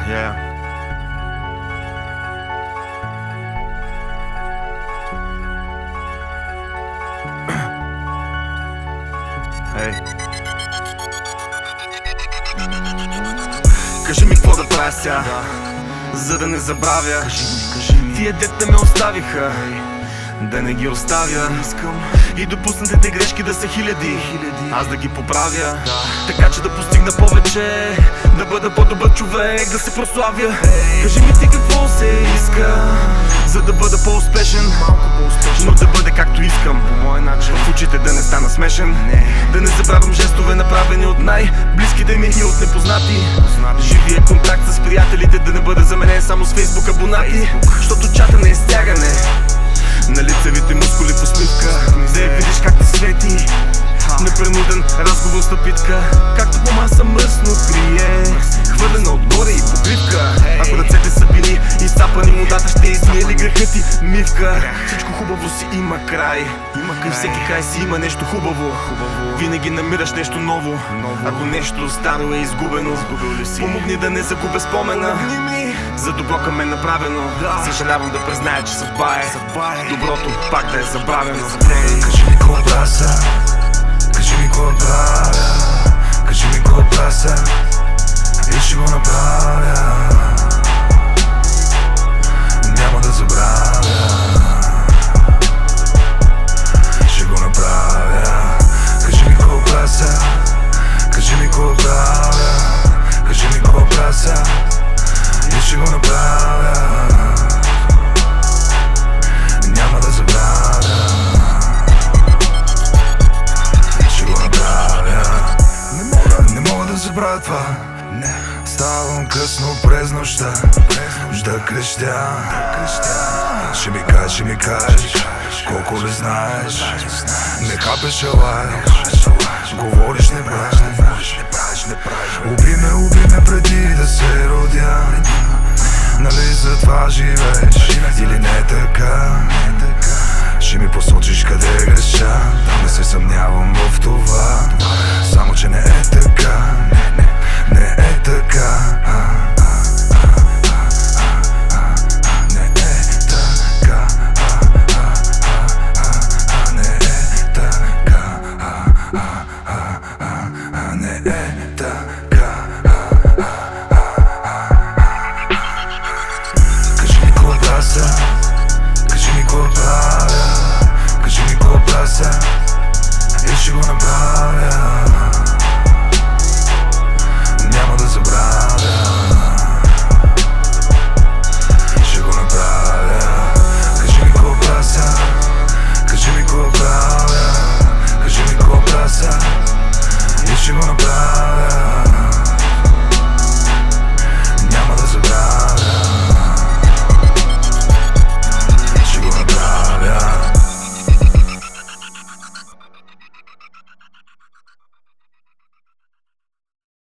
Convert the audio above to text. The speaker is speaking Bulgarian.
Yeah. Hey. Кажи ми какво да правя сега, за да не забравя. Кажи ми. Тия дете ме оставиха, да не ги оставя. И допуснатите грешки да са хиляди, аз да ги поправя, така че да постигна повече, да бъда по-добър човек, да се прославя. Кажи ми ти какво се иска, за да бъда по-успешен, но да бъде както искам, по моя начин. В очите да не стана смешен, да не забравям жестове, направени от най-близките ми и от непознати. Живия контакт с приятелите да не бъде заменен само с Фейсбук абонати, защото чата не е стягане на лицевите мускули в усмивка, да я видиш как ти свети. Непринуден разговор с напитка, както по маса мръсно крие, хвърлена отгоре и покривка. Ако ръцете са били изцапани, модата ще измие ли греха ти мивка. Всичко хубаво си има край, и всеки край си има нещо хубаво. Винаги намираш нещо ново, ако нещо старо е изгубено. Помогни да не загубя спомена за добро към мен направено. Съжалявам да призная, че съдба е доброто пак да е забравено. Кажи ми какво правя, кажи ми какво правя, кажи ми какво правя и ще го направя. Няма да забравя, ще го направя. Кажи ми какво правя, кажи ми какво правя, кажи ми какво правя и ще го направя. Няма да забравя, ще го направя. Не мога да забравя това. Ставам късно през нощта, да крещя. Ще ми кажеш, колко ли знаеш. Не хапеш, а лаеш, говориш не правиш. Уби ме преди да се родя. Нали за това живееш или не така? Ще ми посочиш къде греша, не се съмнявам в това. Само че не е така, не е така. Не е така, не е така, не е така.